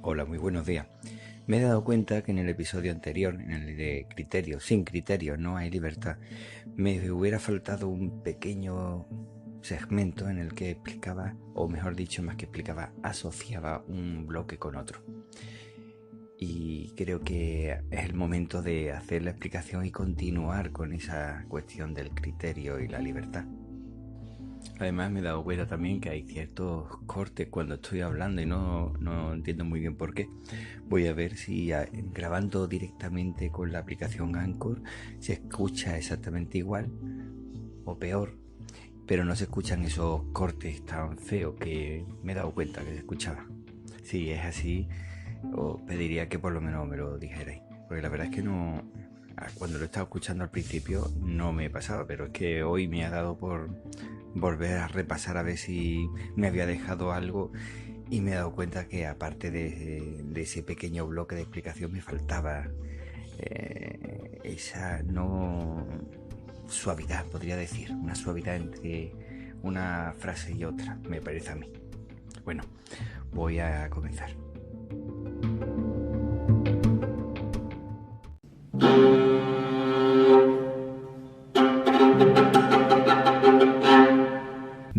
Hola, muy buenos días. Me he dado cuenta que en el episodio anterior, en el de criterios, sin criterios no hay libertad, me hubiera faltado un pequeño segmento en el que explicaba, o mejor dicho, más que explicaba, asociaba un bloque con otro. Y creo que es el momento de hacer la explicación y continuar con esa cuestión del criterio y la libertad. Además me he dado cuenta también que hay ciertos cortes cuando estoy hablando y no entiendo muy bien por qué. Voy a ver si grabando directamente con la aplicación Anchor se escucha exactamente igual o peor, pero no se escuchan esos cortes tan feos que me he dado cuenta que se escuchaba. Si es así, os pediría que por lo menos me lo dijerais, porque la verdad es que no... Cuando lo estaba escuchando al principio no me pasaba, pero es que hoy me ha dado por volver a repasar a ver si me había dejado algo y me he dado cuenta que aparte de ese pequeño bloque de explicación me faltaba esa suavidad, podría decir, una suavidad entre una frase y otra, me parece a mí. Bueno, voy a comenzar.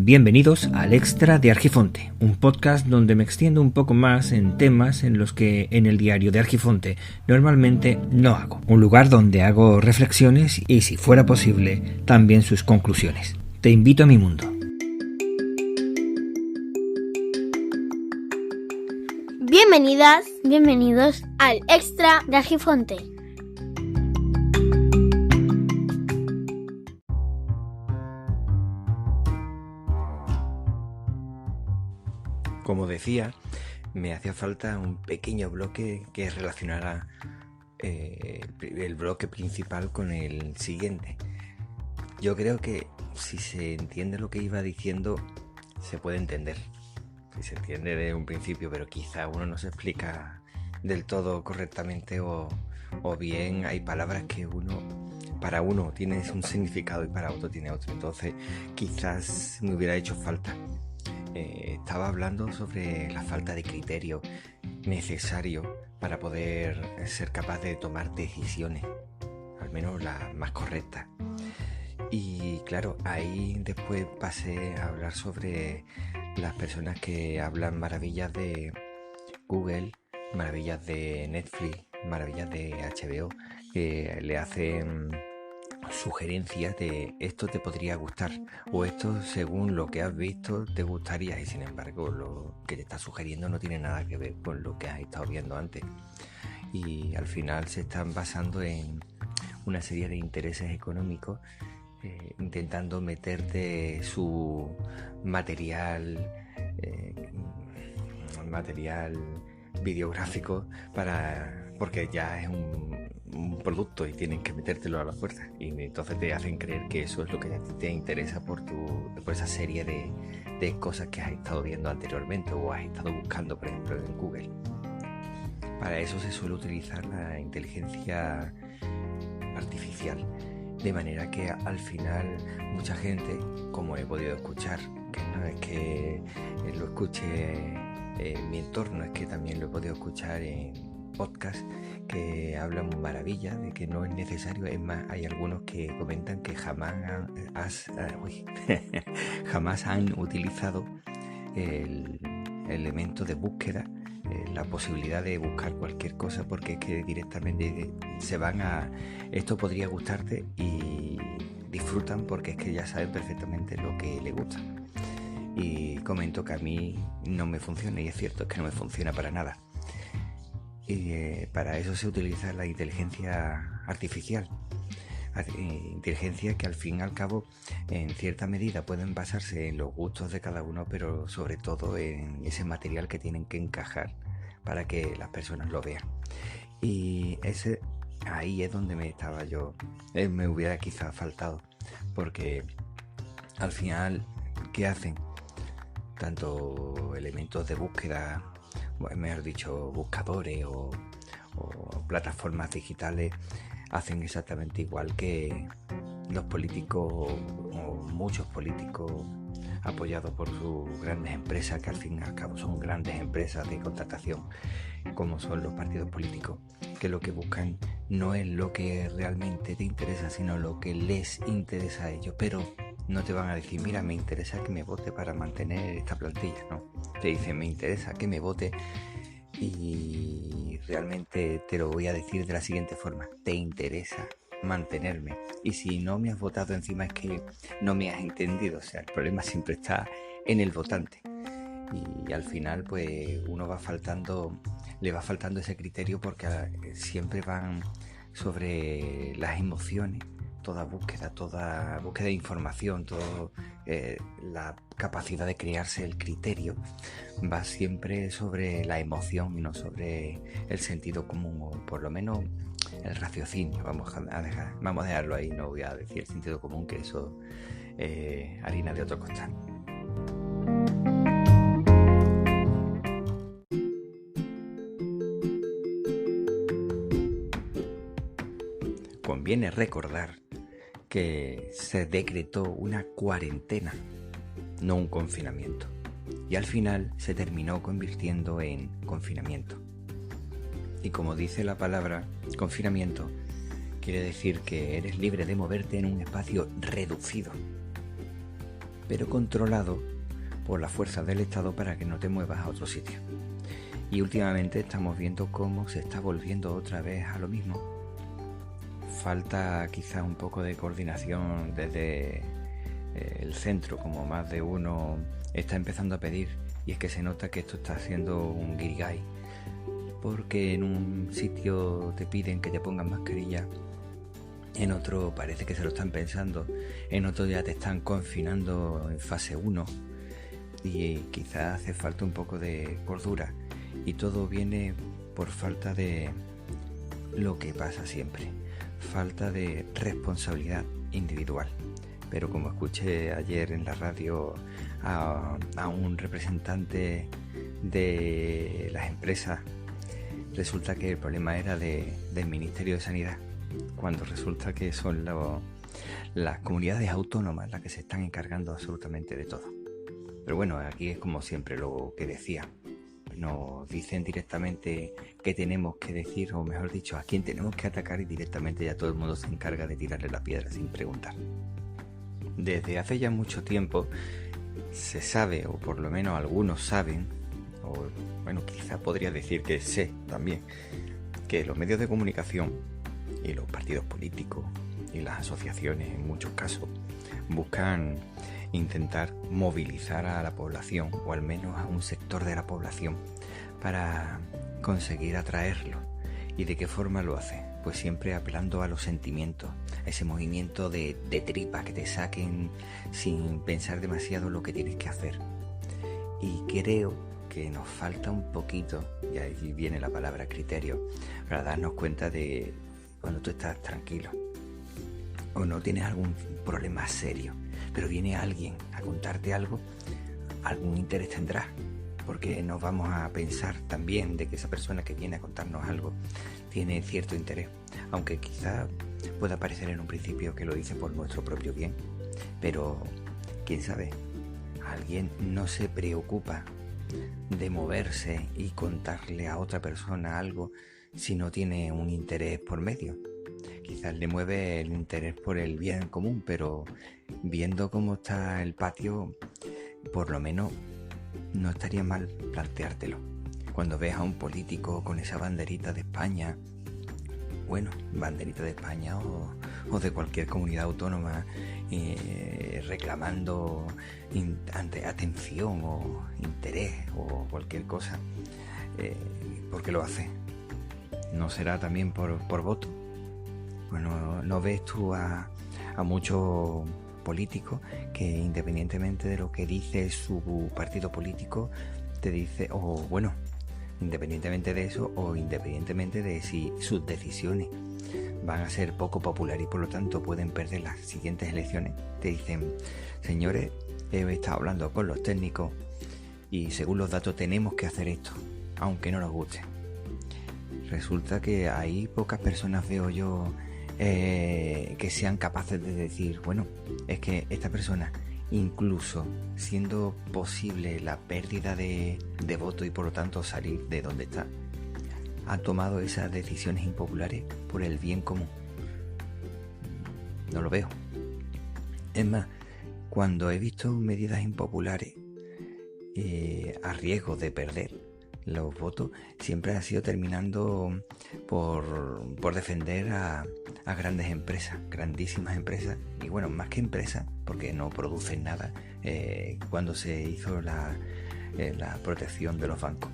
Bienvenidos al Extra de Argifonte, un podcast donde me extiendo un poco más en temas en los que en el diario de Argifonte normalmente no hago. Un lugar donde hago reflexiones y, si fuera posible, también sus conclusiones. Te invito a mi mundo. Bienvenidos al Extra de Argifonte. Como decía, me hacía falta un pequeño bloque que relacionara el bloque principal con el siguiente. Yo creo que si se entiende lo que iba diciendo, se puede entender. Si se entiende de un principio, pero quizá uno no se explica del todo correctamente o bien hay palabras que para uno tiene un significado y para otro tiene otro. Entonces quizás me hubiera hecho falta. Estaba hablando sobre la falta de criterio necesario para poder ser capaz de tomar decisiones, al menos las más correctas. Y claro, ahí después pasé a hablar sobre las personas que hablan maravillas de Google, maravillas de Netflix, maravillas de HBO, que le hacen sugerencias de esto te podría gustar o esto según lo que has visto te gustaría, y sin embargo lo que te está sugiriendo no tiene nada que ver con lo que has estado viendo antes, y al final se están basando en una serie de intereses económicos, intentando meterte su material videográfico porque ya es un producto y tienen que metértelo a la fuerza, y entonces te hacen creer que eso es lo que te interesa por esa serie de cosas que has estado viendo anteriormente o has estado buscando, por ejemplo, en Google. Para eso se suele utilizar la inteligencia artificial, de manera que al final mucha gente, como he podido escuchar, que no es que lo escuche en mi entorno, es que también lo he podido escuchar en podcast, que hablan maravillas de que no es necesario. Es más, hay algunos que comentan que jamás han utilizado el elemento de búsqueda, la posibilidad de buscar cualquier cosa, porque es que directamente se van a esto podría gustarte y disfrutan porque es que ya saben perfectamente lo que les gusta. Y comento que a mí no me funciona, y es cierto, es que no me funciona para nada. Y para eso se utiliza la inteligencia artificial, inteligencia que al fin y al cabo en cierta medida pueden basarse en los gustos de cada uno, pero sobre todo en ese material que tienen que encajar para que las personas lo vean. Y ahí es donde me hubiera quizá faltado, porque al final, ¿qué hacen? Tanto elementos de búsqueda, mejor dicho, buscadores o plataformas digitales, hacen exactamente igual que los políticos o muchos políticos apoyados por sus grandes empresas, que al fin y al cabo son grandes empresas de contratación, como son los partidos políticos, que lo que buscan no es lo que realmente te interesa, sino lo que les interesa a ellos. Pero no te van a decir, mira, me interesa que me vote para mantener esta plantilla, no. Te dicen, me interesa que me vote y realmente te lo voy a decir de la siguiente forma: te interesa mantenerme, y si no me has votado encima es que no me has entendido. O sea, el problema siempre está en el votante, y al final pues le va faltando ese criterio, porque siempre van sobre las emociones. Toda búsqueda de información, la capacidad de crearse el criterio va siempre sobre la emoción y no sobre el sentido común, o por lo menos el raciocinio. Vamos a dejarlo ahí, no voy a decir el sentido común, que eso harina de otro costal. Conviene recordar que se decretó una cuarentena, no un confinamiento, y al final se terminó convirtiendo en confinamiento. Y como dice la palabra confinamiento, quiere decir que eres libre de moverte en un espacio reducido, pero controlado por las fuerzas del Estado para que no te muevas a otro sitio. Y últimamente estamos viendo cómo se está volviendo otra vez a lo mismo. Falta quizá un poco de coordinación desde el centro, como más de uno está empezando a pedir, y es que se nota que esto está siendo un guirigay, porque en un sitio te piden que te pongas mascarilla, en otro parece que se lo están pensando, en otro ya te están confinando en fase 1, y quizá hace falta un poco de cordura, y todo viene por falta de lo que pasa siempre: falta de responsabilidad individual. Pero como escuché ayer en la radio a un representante de las empresas, resulta que el problema era del Ministerio de Sanidad, cuando resulta que son las comunidades autónomas las que se están encargando absolutamente de todo. Pero bueno, aquí es como siempre lo que decía: nos dicen directamente qué tenemos que decir, o mejor dicho, a quién tenemos que atacar, y directamente ya todo el mundo se encarga de tirarle la piedra sin preguntar. Desde hace ya mucho tiempo se sabe, o por lo menos algunos saben, o bueno, quizá podría decir que sé también, que los medios de comunicación y los partidos políticos y las asociaciones en muchos casos buscan intentar movilizar a la población, o al menos a un sector de la población, para conseguir atraerlo. ¿Y de qué forma lo hace? Pues siempre apelando a los sentimientos, a ese movimiento de tripa, que te saquen sin pensar demasiado lo que tienes que hacer. Y creo que nos falta un poquito, y ahí viene la palabra criterio, para darnos cuenta de cuando tú estás tranquilo o no tienes algún problema serio, pero viene alguien a contarte algo, algún interés tendrá, porque nos vamos a pensar también de que esa persona que viene a contarnos algo tiene cierto interés, aunque quizá pueda parecer en un principio que lo dice por nuestro propio bien, pero quién sabe, alguien no se preocupa de moverse y contarle a otra persona algo si no tiene un interés por medio. Quizás le mueve el interés por el bien común, pero viendo cómo está el patio, por lo menos no estaría mal planteártelo. Cuando ves a un político con esa banderita de España, bueno, banderita de España o de cualquier comunidad autónoma, reclamando atención o interés o cualquier cosa, ¿por qué lo hace? ¿No será también por voto? Bueno, ¿no ves tú a muchos políticos que independientemente de lo que dice su partido político, te dice, o bueno, independientemente de eso, o independientemente de si sus decisiones van a ser poco populares y por lo tanto pueden perder las siguientes elecciones, te dicen, señores, he estado hablando con los técnicos y según los datos tenemos que hacer esto, aunque no nos guste? Resulta que hay pocas personas, veo yo, que sean capaces de decir, bueno, es que esta persona incluso siendo posible la pérdida de voto y por lo tanto salir de donde está, ha tomado esas decisiones impopulares por el bien común. No lo veo. Es más, cuando he visto medidas impopulares a riesgo de perder los votos, siempre ha sido terminando por defender a grandes empresas, grandísimas empresas, y bueno, más que empresas, porque no producen nada, cuando se hizo la protección de los bancos.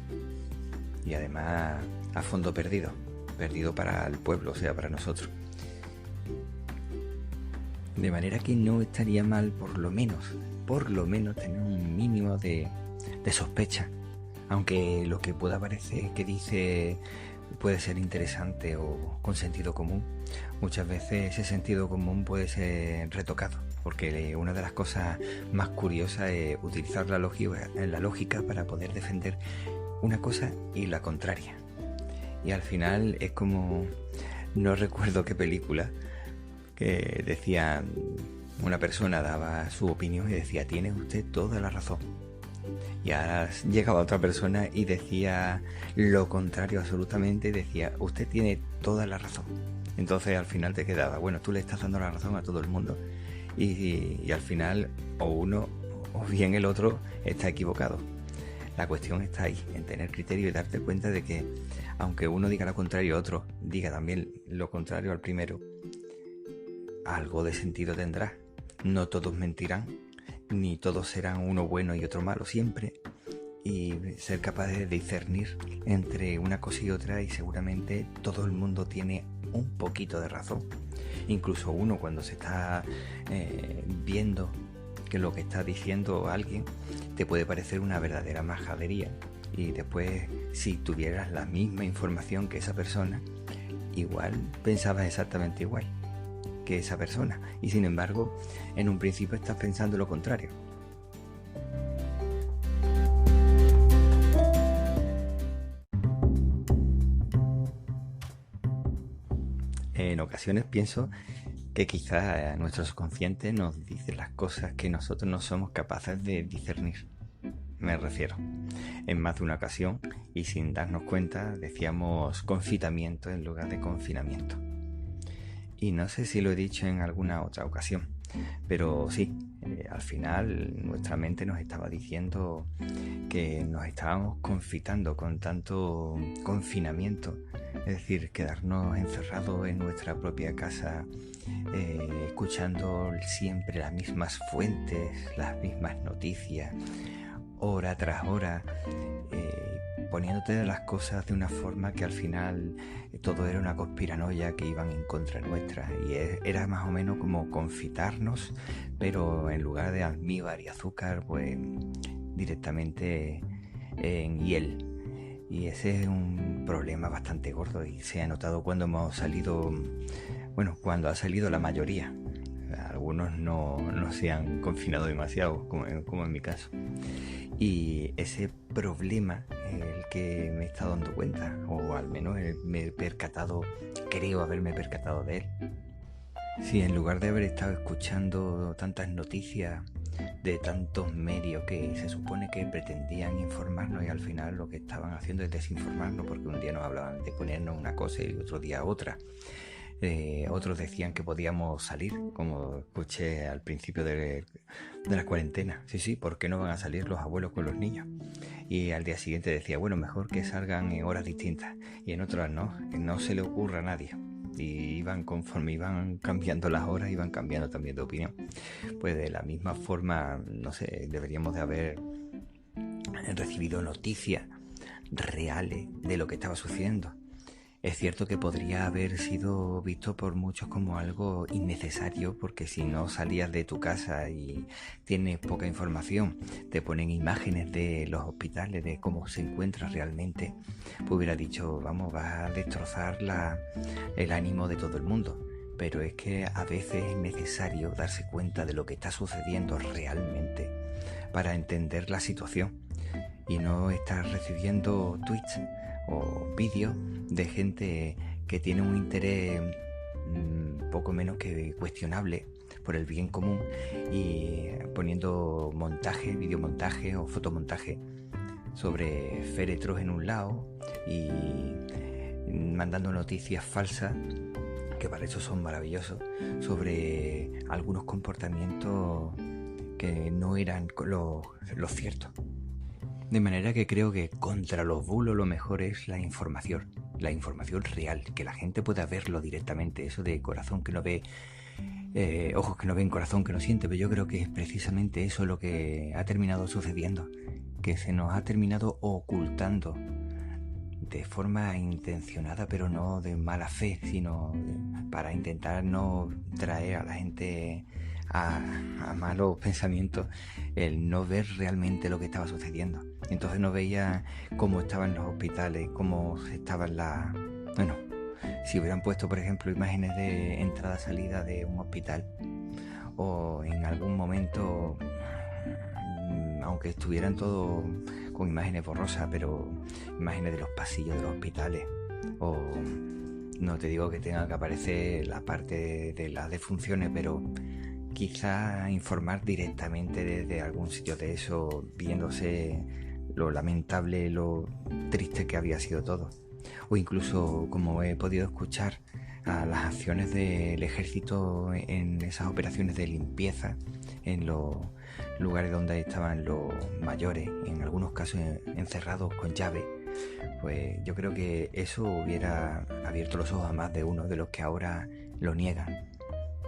Y además a fondo perdido para el pueblo, o sea, para nosotros. De manera que no estaría mal, por lo menos tener un mínimo de sospecha, aunque lo que pueda parecer que dice puede ser interesante o con sentido común, muchas veces ese sentido común puede ser retocado, porque una de las cosas más curiosas es utilizar la lógica para poder defender una cosa y la contraria. Y al final es como, no recuerdo qué película, que decía, una persona daba su opinión y decía, tiene usted toda la razón. Y ahora llegaba otra persona y decía lo contrario absolutamente, y decía, usted tiene toda la razón. Entonces al final te quedaba, bueno, tú le estás dando la razón a todo el mundo, y al final o uno o bien el otro está equivocado. La cuestión está ahí, en tener criterio y darte cuenta de que aunque uno diga lo contrario, otro diga también lo contrario al primero, algo de sentido tendrá. No todos mentirán, ni todos serán uno bueno y otro malo siempre, y ser capaz de discernir entre una cosa y otra, y seguramente todo el mundo tiene un poquito de razón. Incluso uno, cuando se está viendo que lo que está diciendo alguien te puede parecer una verdadera majadería, y después, si tuvieras la misma información que esa persona, igual pensabas exactamente igual que esa persona, y sin embargo en un principio estás pensando lo contrario. En ocasiones pienso que quizás nuestro subconsciente nos dice las cosas que nosotros no somos capaces de discernir. Me refiero, en más de una ocasión y sin darnos cuenta decíamos confitamiento en lugar de confinamiento. Y no sé si lo he dicho en alguna otra ocasión, pero sí, al final nuestra mente nos estaba diciendo que nos estábamos confitando con tanto confinamiento, es decir, quedarnos encerrados en nuestra propia casa, escuchando siempre las mismas fuentes, las mismas noticias, hora tras hora, poniéndote las cosas de una forma que al final todo era una conspiranoia que iban en contra nuestra, y era más o menos como confitarnos, pero en lugar de almíbar y azúcar, pues directamente en hiel. Y ese es un problema bastante gordo, y se ha notado cuando cuando ha salido la mayoría. Algunos no se han confinado demasiado, como en mi caso. Y ese problema es el que me he estado dando cuenta, o al menos creo haberme percatado de él. Si en lugar de haber estado escuchando tantas noticias de tantos medios que se supone que pretendían informarnos, y al final lo que estaban haciendo es desinformarnos, porque un día nos hablaban de ponernos una cosa y otro día otra. Otros decían que podíamos salir, como escuché al principio de la cuarentena. Sí, ¿por qué no van a salir los abuelos con los niños? Y al día siguiente decía, bueno, mejor que salgan en horas distintas, y en otras no se le ocurra a nadie. Y conforme iban cambiando las horas, iban cambiando también de opinión. Pues de la misma forma, no sé, deberíamos de haber recibido noticias reales de lo que estaba sucediendo. Es cierto que podría haber sido visto por muchos como algo innecesario, porque si no salías de tu casa y tienes poca información, te ponen imágenes de los hospitales, de cómo se encuentra realmente, pues hubiera dicho, vamos, vas a destrozar el ánimo de todo el mundo. Pero es que a veces es necesario darse cuenta de lo que está sucediendo realmente para entender la situación, y no estar recibiendo tweets o vídeos de gente que tiene un interés poco menos que cuestionable por el bien común y poniendo montaje, videomontaje o fotomontaje sobre féretros en un lado y mandando noticias falsas, que para eso son maravillosos, sobre algunos comportamientos que no eran lo cierto. De manera que creo que contra los bulos lo mejor es la información real, que la gente pueda verlo directamente, eso de corazón que no ve, ojos que no ven, corazón que no siente. Pero yo creo que es precisamente eso lo que ha terminado sucediendo, que se nos ha terminado ocultando de forma intencionada, pero no de mala fe, sino para intentar no traer a la gente a malos pensamientos, el no ver realmente lo que estaba sucediendo. Entonces no veía cómo estaban los hospitales, cómo estaban si hubieran puesto, por ejemplo, imágenes de entrada-salida de un hospital, o en algún momento, aunque estuvieran todos con imágenes borrosas, pero imágenes de los pasillos de los hospitales, o no te digo que tenga que aparecer la parte de las defunciones, pero quizá informar directamente desde algún sitio de eso, viéndose lo lamentable, lo triste que había sido todo. O incluso, como he podido escuchar, a las acciones del ejército en esas operaciones de limpieza en los lugares donde estaban los mayores, en algunos casos encerrados con llave. Pues yo creo que eso hubiera abierto los ojos a más de uno de los que ahora lo niegan.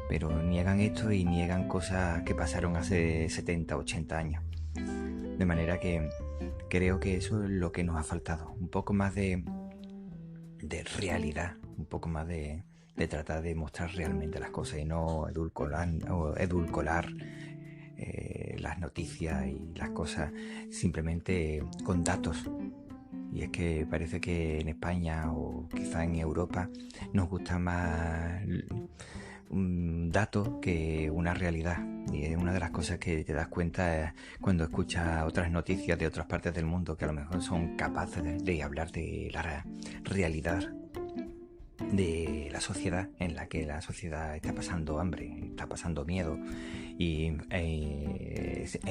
Pero niegan esto y niegan cosas que pasaron hace 70, 80 años. De manera que creo que eso es lo que nos ha faltado. Un poco más de realidad, un poco más de tratar de mostrar realmente las cosas y no edulcorar las noticias y las cosas simplemente con datos. Y es que parece que en España o quizá en Europa nos gusta más un dato que una realidad, y es una de las cosas que te das cuenta cuando escuchas otras noticias de otras partes del mundo que a lo mejor son capaces de hablar de la realidad de la sociedad, en la que la sociedad está pasando hambre, está pasando miedo e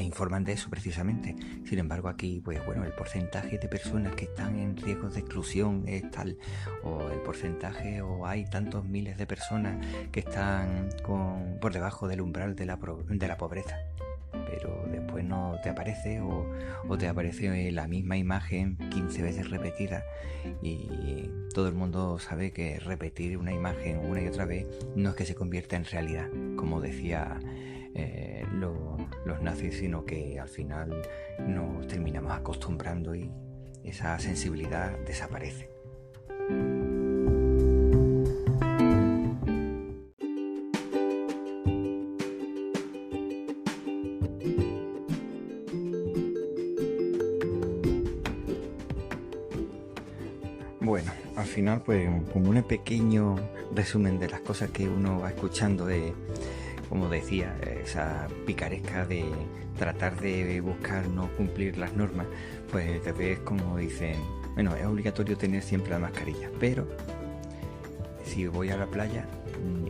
informan de eso precisamente. Sin embargo aquí, pues bueno, el porcentaje de personas que están en riesgo de exclusión es tal, o el porcentaje, o hay tantos miles de personas que están por debajo del umbral de la pobreza, pero después no te aparece o te aparece la misma imagen 15 veces repetida, y todo el mundo sabe que repetir una imagen una y otra vez no es que se convierta en realidad, como decía los nazis, sino que al final nos terminamos acostumbrando y esa sensibilidad desaparece. Bueno, al final, pues como un pequeño resumen de las cosas que uno va escuchando, como decía, esa picaresca de tratar de buscar no cumplir las normas, pues te ves como dicen, bueno, es obligatorio tener siempre la mascarilla, pero si voy a la playa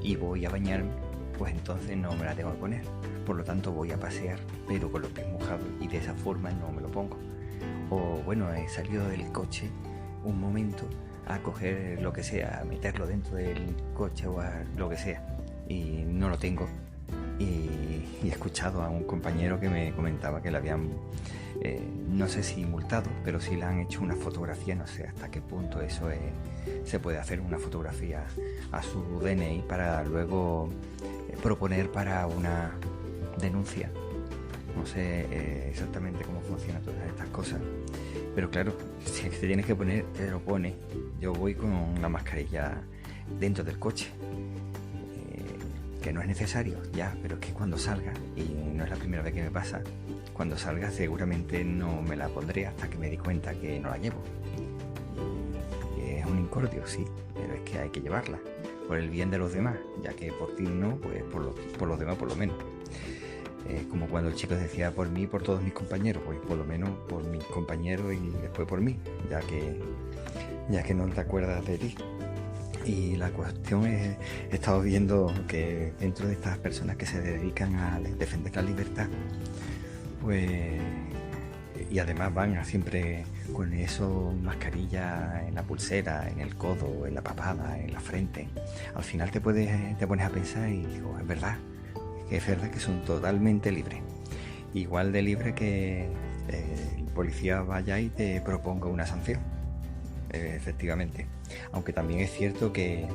y voy a bañarme, pues entonces no me la tengo que poner. Por lo tanto voy a pasear, pero con los pies mojados, y de esa forma no me lo pongo. O bueno, he salido del coche un momento a coger lo que sea, a meterlo dentro del coche o a lo que sea, y no lo tengo. Y he escuchado a un compañero que me comentaba que le habían, no sé si multado, pero sí le han hecho una fotografía, no sé hasta qué punto eso se puede hacer, una fotografía a su DNI para luego proponer para una denuncia. No sé exactamente cómo funcionan todas estas cosas, pero claro, si te tienes que poner, te lo pones. Yo voy con la mascarilla dentro del coche, que no es necesario ya, pero es que cuando salga, y no es la primera vez que me pasa, cuando salga seguramente no me la pondré hasta que me di cuenta que no la llevo. Y es un incordio, sí, pero es que hay que llevarla por el bien de los demás, ya que por ti no, pues por los demás por lo menos. Como cuando el chico decía por mí y por todos mis compañeros, pues por lo menos por mis compañeros y después por mí, ya que no te acuerdas de ti. Y la cuestión es, he estado viendo que dentro de estas personas que se dedican a defender la libertad, pues, y además van siempre con eso, mascarilla en la pulsera, en el codo, en la papada, en la frente, al final te pones a pensar y digo, es verdad que son totalmente libres, igual de libre que el policía vaya y te proponga una sanción, efectivamente, aunque también es cierto que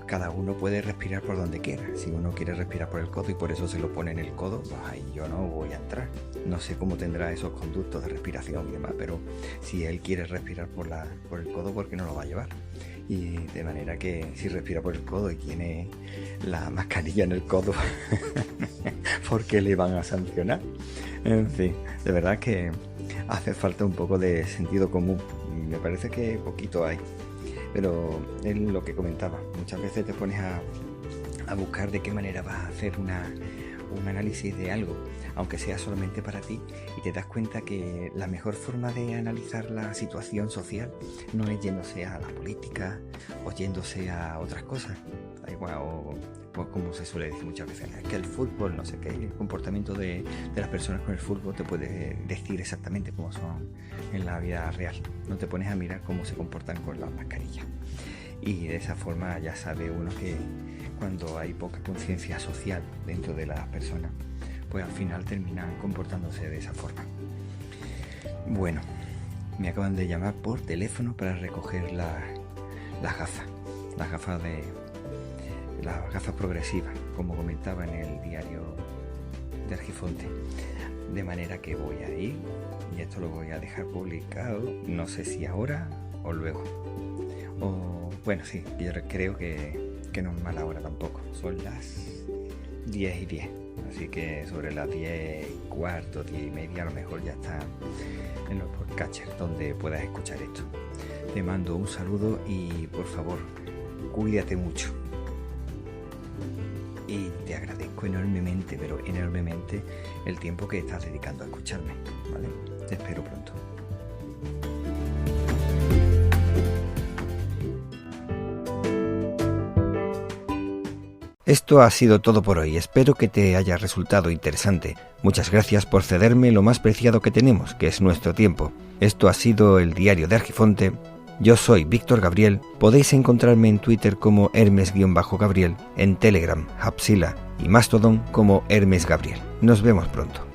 cada uno puede respirar por donde quiera. Si uno quiere respirar por el codo y por eso se lo pone en el codo, pues ahí yo no voy a entrar. No sé cómo tendrá esos conductos de respiración y demás, pero si él quiere respirar por el codo, ¿por qué no lo va a llevar? Y de manera que si respira por el codo y tiene la mascarilla en el codo, ¿por qué le van a sancionar? En fin, de verdad que hace falta un poco de sentido común. Me parece que poquito hay. Pero es lo que comentaba, muchas veces te pones a buscar de qué manera vas a hacer un análisis de algo, aunque sea solamente para ti, y te das cuenta que la mejor forma de analizar la situación social no es yéndose a la política o yéndose a otras cosas, o como se suele decir muchas veces, es que el fútbol, no sé qué, el comportamiento de las personas con el fútbol te puede decir exactamente cómo son en la vida real. No te pones a mirar cómo se comportan con las mascarillas. Y de esa forma ya sabe uno que cuando hay poca conciencia social dentro de las personas, pues al final terminan comportándose de esa forma. Bueno, me acaban de llamar por teléfono para recoger las gafas progresivas, como comentaba en el diario de Argifonte, de manera que voy a ir y esto lo voy a dejar publicado, no sé si ahora o luego, o bueno, sí, yo creo que no es mala hora tampoco, son las 10:10, así que sobre las 10:15, 10:30 a lo mejor ya está en los podcatchers donde puedas escuchar esto. Te mando un saludo y por favor, cuídate mucho. Y te agradezco enormemente, pero enormemente, el tiempo que estás dedicando a escucharme, ¿vale? Te espero pronto. Esto ha sido todo por hoy, espero que te haya resultado interesante. Muchas gracias por cederme lo más preciado que tenemos, que es nuestro tiempo. Esto ha sido el Diario de Argifonte. Yo soy Víctor Gabriel, podéis encontrarme en Twitter como Hermes-Gabriel, en Telegram, Hapsila y Mastodon como Hermes Gabriel. Nos vemos pronto.